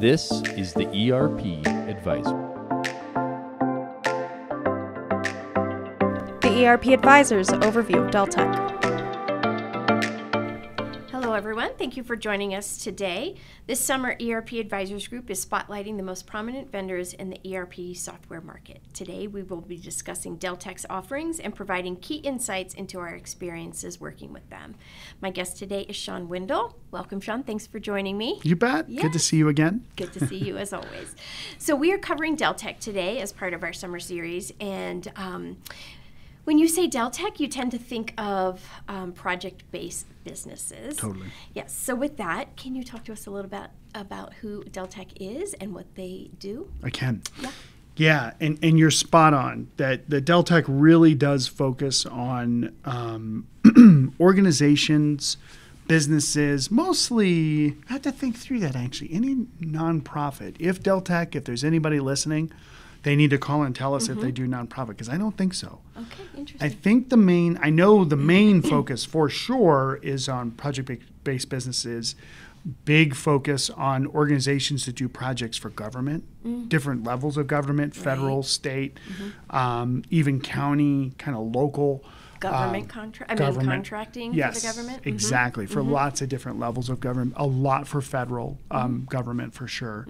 This is the ERP Advisor. The ERP Advisor's overview of Deltek. Hello everyone, thank you for joining us today. This summer ERP Advisors Group is spotlighting the most prominent vendors in the ERP software market. Today we will be discussing Deltek's offerings and providing key insights into our experiences working with them. My guest today is Sean Windle. Welcome Sean, thanks for joining me. You bet. Yes. Good to see you again. Good to see you as always. So we are covering Deltek today as part of our summer series, and when you say Deltek, you tend to think of project-based businesses. Totally. Yes. So with that, can you talk to us a little bit about who Deltek is and what they do? I can. Yeah. Yeah, and you're spot on that the Deltek really does focus on organizations, businesses, mostly, I have to think through that actually, any nonprofit. If there's anybody listening, they need to call and tell us if they do nonprofit, because I don't think so. Okay, interesting. I think the main focus for sure is on project-based businesses, big focus on organizations that do projects for government, different levels of government, federal, state, even county, kind of local. Government contracting yes, for the government? Exactly, for lots of different levels of government, a lot for federal government for sure.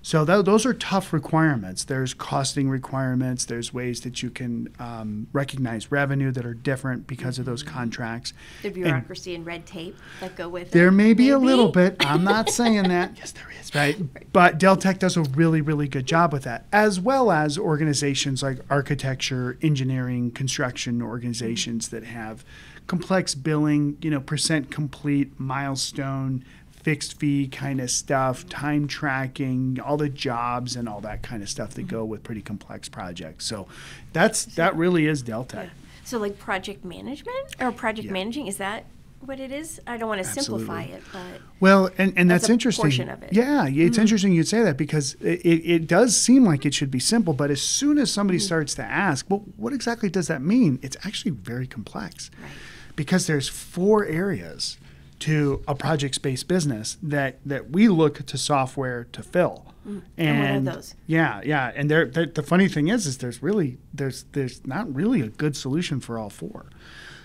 So those are tough requirements. There's costing requirements. There's ways that you can recognize revenue that are different because of those contracts. The bureaucracy and red tape that go with it. There may be a little bit. I'm not saying that. Yes, there is, right? But Deltek does a really, really good job with that, as well as organizations like architecture, engineering, construction organizations that have complex billing, percent complete, milestone, fixed fee kind of stuff, time tracking, all the jobs and all that kind of stuff that go with pretty complex projects. So that really is Deltek. Yeah. So like project management or project managing, is that what it is? I don't want to simplify it, but well, and that's interesting. Portion of it. Yeah, it's interesting you'd say that, because it does seem like it should be simple, but as soon as somebody starts to ask, well, what exactly does that mean? It's actually very complex, because there's 4 areas to a project-based business that we look to software to fill. And what are those? Yeah, and the funny thing is there's not really a good solution for all 4.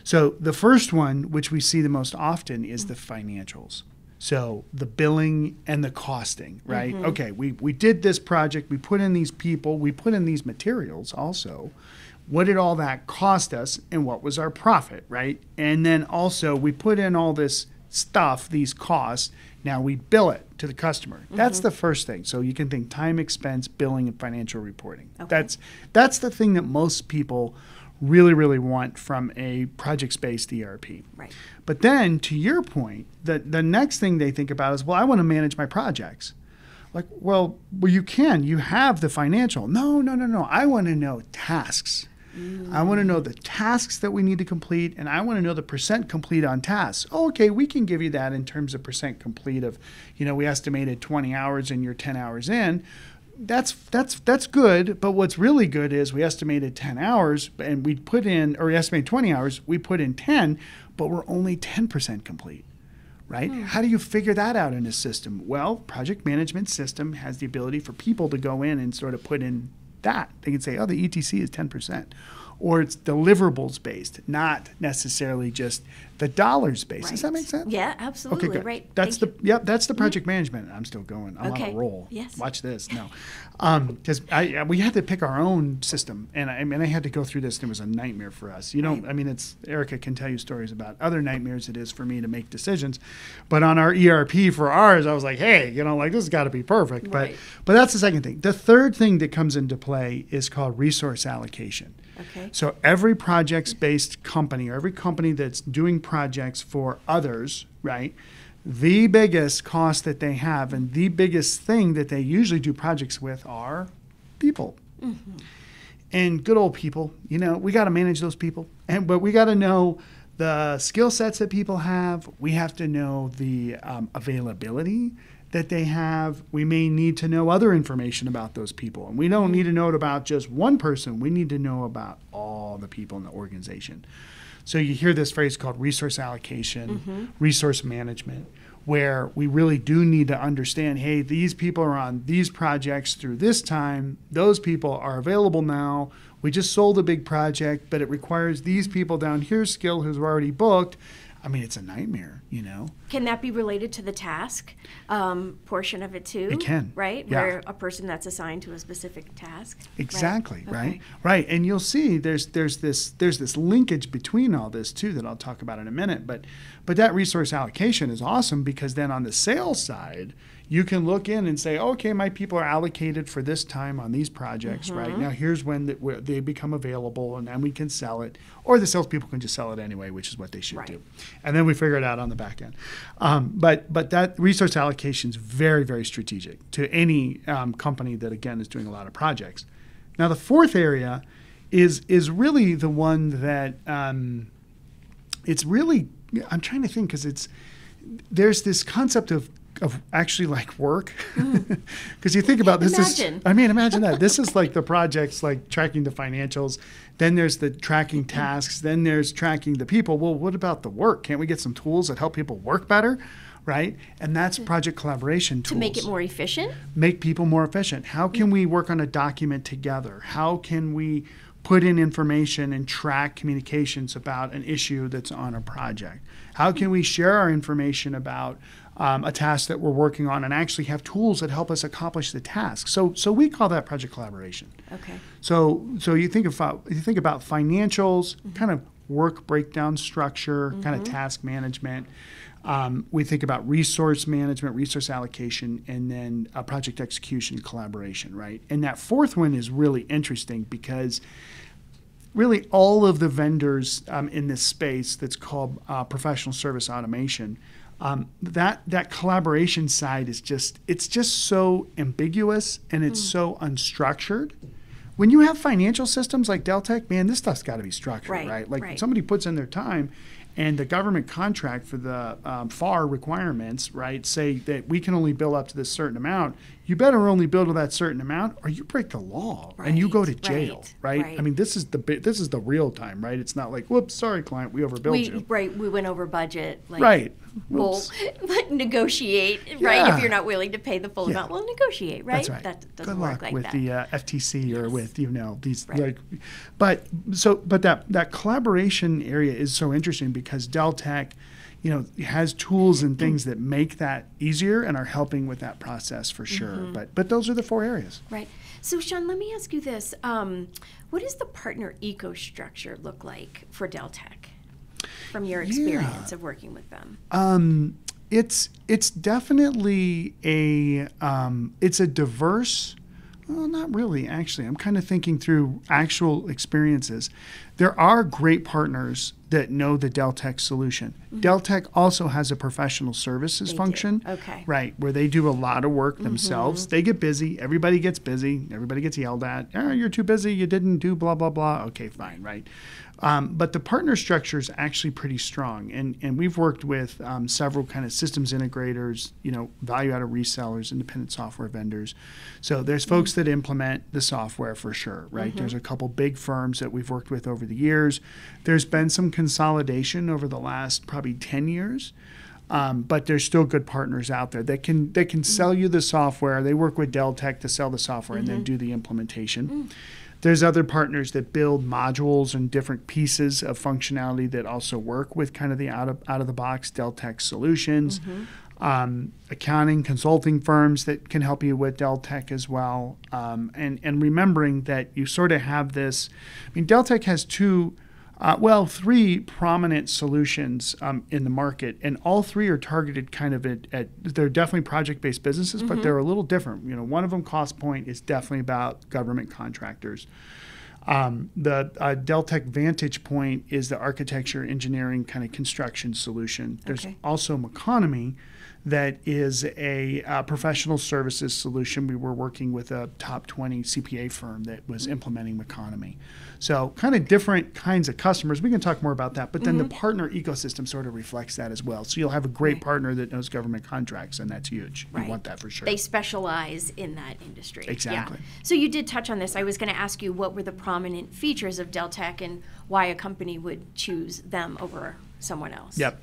So the first one, which we see the most often, is the financials. So the billing and the costing, right? Okay, we did this project, we put in these people, we put in these materials also. What did all that cost us, and what was our profit, right? And then also we put in all this stuff, these costs, now we bill it to the customer. That's the first thing. So you can think time, expense, billing, and financial reporting. Okay. That's the thing that most people really, really want from a project-based ERP. Right. But then, to your point, the next thing they think about is, well, I want to manage my projects. Like, well, you can. You have the financial. No. I want to know tasks. I want to know the tasks that we need to complete, and I want to know the percent complete on tasks. Oh, okay, we can give you that in terms of percent complete of, we estimated 20 hours and you're 10 hours in. That's good, but what's really good is we estimated 10 hours and we estimated 20 hours, we put in 10, but we're only 10% complete, right? How do you figure that out in a system? Well, project management system has the ability for people to go in and sort of put in that. They can say, oh, the ETC is 10%. Or it's deliverables based, not necessarily just the dollars based. Does that make sense? Yeah, absolutely. Okay, good. Right. That's the project management. I'm still going. I'm on a roll. Yes. Watch this. No, because we had to pick our own system, and I had to go through this. And it was a nightmare for us. It's Erica can tell you stories about other nightmares it is for me to make decisions, but on our ERP for ours, I was like, hey, this has got to be perfect. Right. But that's the second thing. The third thing that comes into play is called resource allocation. Okay. So every projects-based company, or every company that's doing projects for others, right, the biggest cost that they have and the biggest thing that they usually do projects with are people. And good old people, we got to manage those people. But we got to know the skill sets that people have. We have to know the availability that they have. We may need to know other information about those people. And we don't need to know it about just one person. We need to know about all the people in the organization. So you hear this phrase called resource allocation, resource management. where we really do need to understand, hey, these people are on these projects through this time. Those people are available now. We just sold a big project, but it requires these people down here skill who's already booked. I mean, it's a nightmare, Can that be related to the task portion of it too? It can. Right? Yeah. Where a person that's assigned to a specific task? Exactly, right? Okay. Right. And you'll see there's this linkage between all this too that I'll talk about in a minute. But that resource allocation is awesome because then on the sales side, you can look in and say, okay, my people are allocated for this time on these projects, right? Now here's when they become available and then we can sell it. Or the salespeople can just sell it anyway, which is what they should do. And then we figure it out on the back end. But that resource allocation is very, very strategic to any company that, again, is doing a lot of projects. Now, the fourth area is really the one that it's really, I'm trying to think because there's this concept of actually like work. Because you think about this imagine that. This is like the projects like tracking the financials. Then there's the tracking tasks. Then there's tracking the people. Well, what about the work? Can't we get some tools that help people work better? Right? And that's project collaboration tools. To make it more efficient? Make people more efficient. How can we work on a document together? How can we put in information and track communications about an issue that's on a project? How can we share our information about a task that we're working on and actually have tools that help us accomplish the task? So we call that project collaboration. Okay. So you think about financials, kind of work breakdown structure, kind of task management. We think about resource management, resource allocation, and then project execution collaboration, right? And that fourth one is really interesting because really all of the vendors in this space that's called professional service automation, that collaboration side is just so ambiguous and it's so unstructured. When you have financial systems like Deltek, man, this stuff's got to be structured, right? Like somebody puts in their time and the government contract for the FAR requirements, right, say that we can only bill up to this certain amount. You better only bill to that certain amount or you break the law and you go to jail, right? I mean, this is the real time, right? It's not like, whoops, sorry, client, we overbilled you. Right, we went over budget. Like, right. We'll negotiate, right? If you're not willing to pay the full amount, we'll negotiate, right? That's right. That doesn't Good work luck like with that. the FTC or with these, but that collaboration area is so interesting because Deltek, has tools and things that make that easier and are helping with that process for sure. But those are the four areas. Right. So Sean, let me ask you this: what does the partner eco structure look like for Deltek? From your experience of working with them? It's definitely it's a diverse. Well, not really, actually. I'm kind of thinking through actual experiences. There are great partners that know the Deltek solution. Deltek also has a professional services function, right, where they do a lot of work themselves. They get busy. Everybody gets busy. Everybody gets yelled at. Oh, you're too busy. You didn't do blah, blah, blah. Okay, fine, right? But the partner structure is actually pretty strong. And we've worked with several kind of systems integrators, value-added resellers, independent software vendors. So there's folks that implement the software for sure, right? There's a couple big firms that we've worked with over the years. There's been some consolidation over the last probably 10 years. But there's still good partners out there that can sell you the software. They work with Deltek to sell the software and then do the implementation. There's other partners that build modules and different pieces of functionality that also work with kind of the out of the box Deltek solutions. Accounting, consulting firms that can help you with Deltek as well. And remembering that you sort of have this, Deltek has three prominent solutions in the market, and all three are targeted kind of at they're definitely project-based businesses, but they're a little different. One of them, Cost Point, is definitely about government contractors. The Deltek Vantage Point is the architecture, engineering, kind of construction solution. There's also Meconomy, that is a professional services solution. We were working with a top 20 CPA firm that was implementing Meconomy. So kind of different kinds of customers. We can talk more about that, but then the partner ecosystem sort of reflects that as well. So you'll have a great partner that knows government contracts, and that's huge. You want that for sure. They specialize in that industry. Exactly. Yeah. So you did touch on this. I was going to ask you what were the prominent features of Deltek and why a company would choose them over someone else. Yep.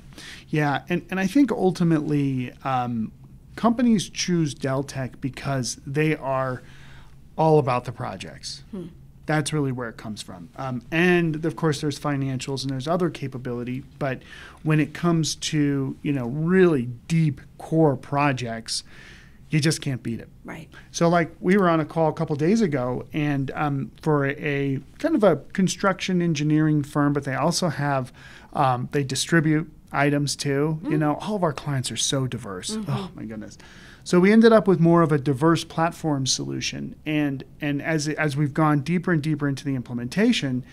Yeah. And I think ultimately companies choose Deltek because they are all about the projects. That's really where it comes from. And of course, there's financials and there's other capability. But when it comes to, really deep core projects, you just can't beat it. Right. So like we were on a call a couple days ago and for a kind of a construction engineering firm, but they also have, they distribute items too. All of our clients are so diverse. Oh my goodness. So we ended up with more of a diverse platform solution. And as we've gone deeper and deeper into the implementation,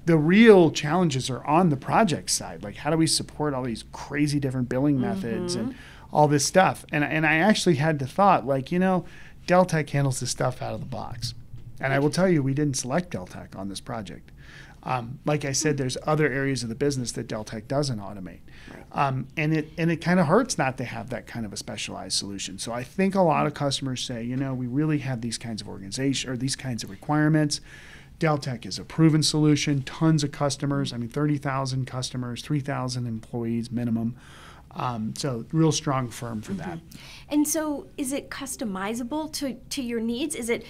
the real challenges are on the project side. Like how do we support all these crazy different billing methods and all this stuff? And I actually had the thought, Deltek handles this stuff out of the box. And I will tell you, we didn't select Deltek on this project. Like I said, there's other areas of the business that Deltek doesn't automate. Right. And it kind of hurts not to have that kind of a specialized solution. So I think a lot of customers say, we really have these kinds of organization or these kinds of requirements. Deltek is a proven solution, tons of customers. 30,000 customers, 3,000 employees minimum. So real strong firm for that. And so is it customizable to your needs? Is it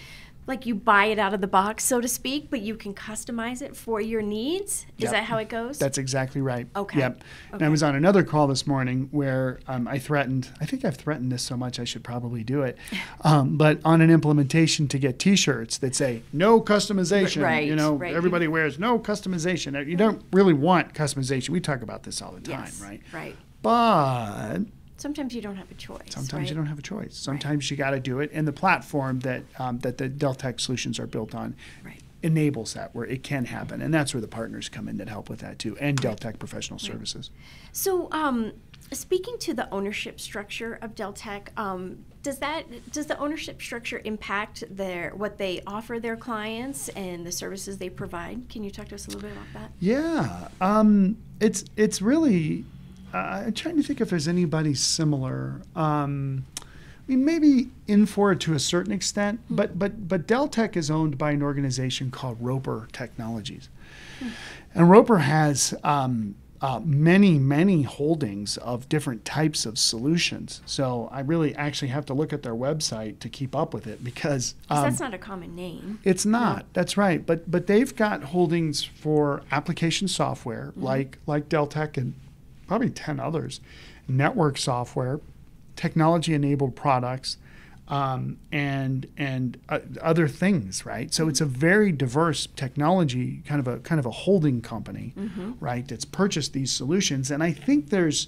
like you buy it out of the box, so to speak, but you can customize it for your needs? Is that how it goes? That's exactly right. Okay. Yep. And I was on another call this morning where I think I've threatened this so much I should probably do it, but on an implementation to get T-shirts that say, no customization. Right. Everybody wears no customization. You don't really want customization. We talk about this all the time, Yes. right? Right. But sometimes you don't have a choice. Sometimes you don't have a choice. Sometimes you got to do it. And the platform that the Deltek solutions are built on enables that, where it can happen. And that's where the partners come in that help with that too, and Deltek Professional Services. So speaking to the ownership structure of Deltek, does the ownership structure impact what they offer their clients and the services they provide? Can you talk to us a little bit about that? Yeah. It's really... I'm trying to think if there's anybody similar. Maybe Infor to a certain extent, but Deltek is owned by an organization called Roper Technologies. And Roper has many holdings of different types of solutions. So I really actually have to look at their website to keep up with it because that's not a common name. It's not. No. That's right. But they've got holdings for application software like Deltek and probably 10 others, network software, technology-enabled products, and other things, right? So it's a very diverse technology, kind of a holding company, right? That's purchased these solutions, and I think there's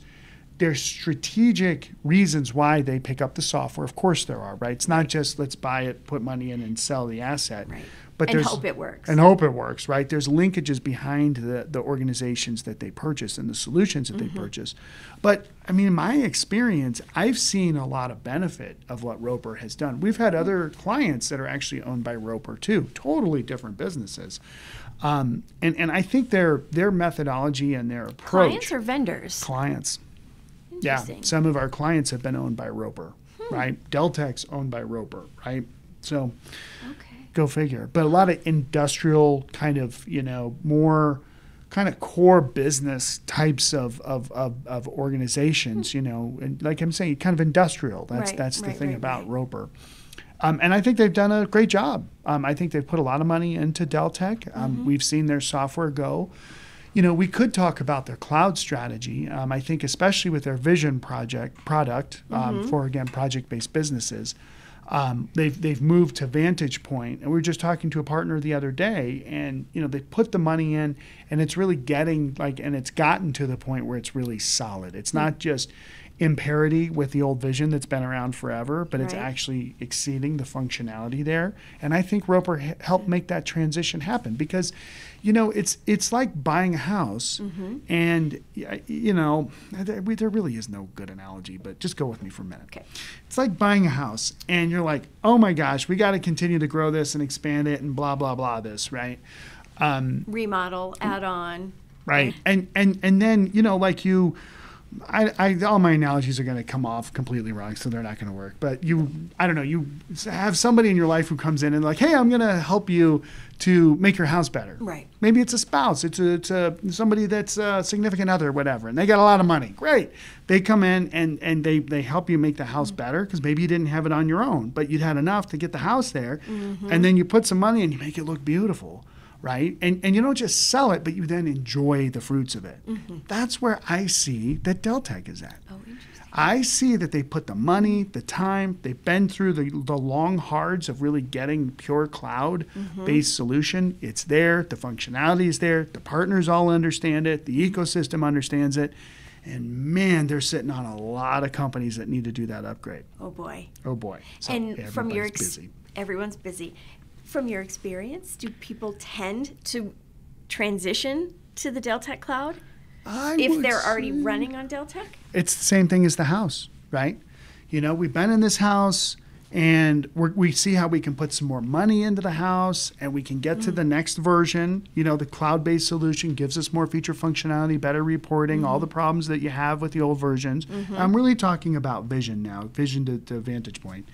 strategic reasons why they pick up the software. Of course there are, right? It's not just let's buy it, put money in, and sell the asset. Right. But and hope it works. And hope it works, right? There's linkages behind the organizations that they purchase and the solutions that they purchase. But, in my experience, I've seen a lot of benefit of what Roper has done. We've had other clients that are actually owned by Roper, too, totally different businesses. And I think their methodology and their approach... Clients or vendors? Clients. Yeah, some of our clients have been owned by Roper, right? Deltek's owned by Roper, right? So... Okay. Go figure. But a lot of industrial kind of, more kind of core business types of organizations, and like I'm saying, kind of industrial. That's the thing about Roper. And I think they've done a great job. I think they've put a lot of money into Deltek. We've seen their software go. We could talk about their cloud strategy. I think especially with their Vision product for, again, project-based businesses. They've moved to Vantage Point, and we were just talking to a partner the other day, and they put the money in, and it's really and it's gotten to the point where it's really solid. It's not just in parity with the old Vision that's been around forever, but it's actually exceeding the functionality there. And I think Roper helped make that transition happen because, it's like buying a house, and there really is no good analogy, but just go with me for a minute. Okay. It's like buying a house, and you're like, oh my gosh, we got to continue to grow this and expand it and blah blah blah this, right? Remodel, add on. Right. And then, all my analogies are going to come off completely wrong, so they're not going to work. But I don't know, you have somebody in your life who comes in and like, hey, I'm going to help you to make your house better. Right. Maybe it's a spouse, it's somebody that's a significant other, whatever, and they got a lot of money. Great. They come in and they help you make the house better because maybe you didn't have it on your own, but you'd had enough to get the house there, and then you put some money and you make it look beautiful. Right? And you don't just sell it, but you then enjoy the fruits of it. That's where I see that Deltek is at. Oh, interesting. I see that they put the money, the time, they've been through the long hards of really getting pure cloud-based solution. It's there. The functionality is there. The partners all understand it. The ecosystem understands it. And man, they're sitting on a lot of companies that need to do that upgrade. Oh, boy. Oh, boy. So And from your busy. everyone's busy. From your experience, do people tend to transition to the Deltek Cloud if they're already running on Deltek? It's the same thing as the house, right? You know, we've been in this house and we see how we can put some more money into the house and we can get to the next version. You know, the cloud-based solution gives us more feature functionality, better reporting, all the problems that you have with the old versions. I'm really talking about vision now, vision to vantage point.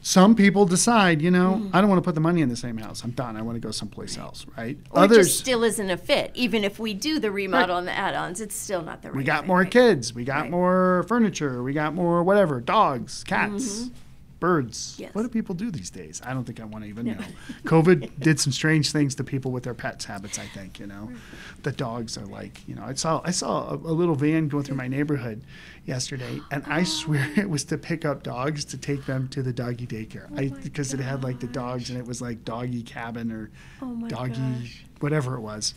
Some people decide, you know, I don't want to put the money in the same house. I'm done. I want to go someplace else, right? Or it just still isn't a fit. Even if we do the remodel and the add-ons, it's still not the right fit. We got more kids. We got more furniture. We got more whatever, dogs, cats, birds. Yes. What do people do these days? I don't think I want to even know. COVID did some strange things to people with their pets habits, I think, you know. The dogs are like, you know, I saw a little van going through my neighborhood yesterday, and I swear it was to pick up dogs to take them to the doggy daycare. Because it had like the dogs, and it was like doggy cabin or doggy whatever it was.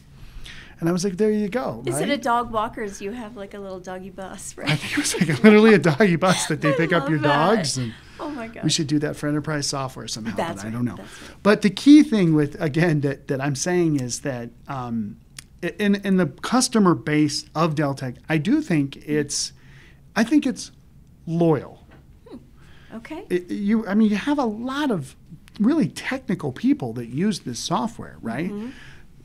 And I was like, there you go. Is it a dog walker? Or do you have like a little doggy bus, right? I think it was like literally a doggy bus that they pick up your dogs. And oh my gosh. we should do that for enterprise software somehow, That's but I don't know. Right. But the key thing with, again, that I'm saying is that in the customer base of Deltek, I do think it's loyal. Okay. You have a lot of really technical people that use this software, right?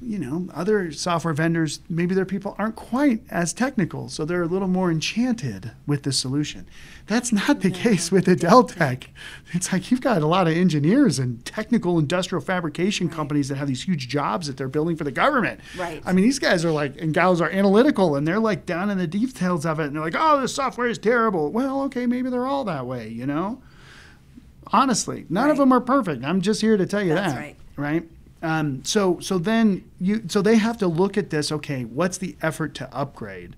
You know, other software vendors, maybe their people aren't quite as technical, so they're a little more enchanted with the solution. That's not the case with the Deltek. It's like you've got a lot of engineers and technical industrial fabrication companies that have these huge jobs that they're building for the government. Right. I mean, these guys are like, and gals are analytical, and they're like down in the details of it, and they're like, oh, this software is terrible. Well, okay, maybe they're all that way, you know? Honestly, none of them are perfect. I'm just here to tell you that. Right? So they have to look at this. Okay, what's the effort to upgrade?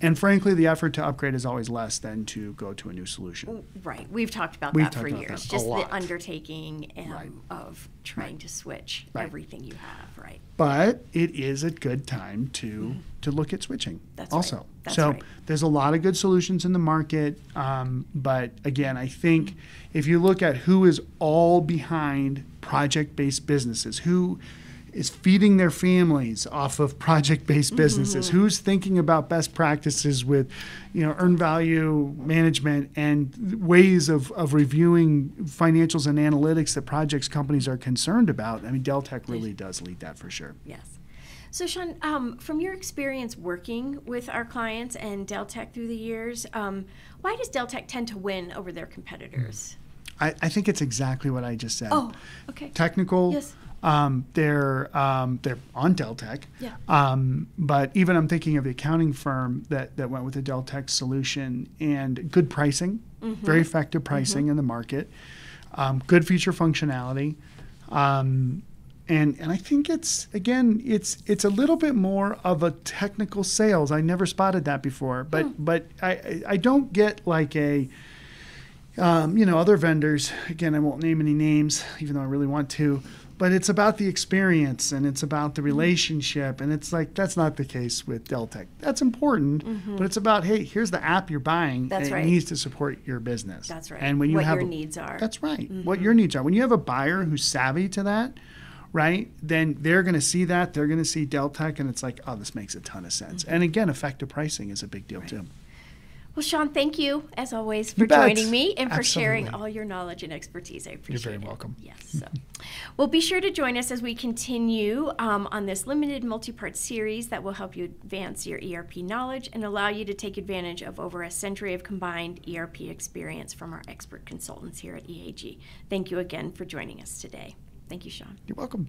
And frankly, the effort to upgrade is always less than to go to a new solution. Right. We've talked about that for years. Just the undertaking of trying to switch everything you have. Right. But it is a good time to look at switching. That's also. Right. That's so right. There's a lot of good solutions in the market. But again, I think if you look at who is all behind project-based businesses, who is feeding their families off of project-based businesses, who's thinking about best practices with, you know, earned value management and ways of reviewing financials and analytics that projects companies are concerned about. I mean, Deltek really does lead that for sure. Yes. So, Sean, from your experience working with our clients and Deltek through the years, why does Deltek tend to win over their competitors? I think it's exactly what I just said. Oh, okay. Technical. Yes. They're on Deltek. Yeah. But even I'm thinking of the accounting firm that went with the Deltek solution, and good pricing, very effective pricing in the market, good feature functionality. And I think it's a little bit more of a technical sales. I never spotted that before, but I don't get like a other vendors. Again, I won't name any names, even though I really want to. But it's about the experience and it's about the relationship, and it's like that's not the case with Deltek. That's important, but it's about, hey, here's the app you're buying, That's and right. it needs to support your business. That's right. And when you what have your needs are. That's right. What your needs are. When you have a buyer who's savvy to that, right, then they're going to see that. They're going to see Deltek, and it's like, oh, this makes a ton of sense. And again, effective pricing is a big deal too. Well, Sean, thank you, as always, for You bet. joining me and for sharing Absolutely. all your knowledge and expertise. I appreciate it. You're very welcome. Yes. So. Well, be sure to join us as we continue on this limited multi-part series that will help you advance your ERP knowledge and allow you to take advantage of over a century of combined ERP experience from our expert consultants here at EAG. Thank you again for joining us today. Thank you, Sean. You're welcome.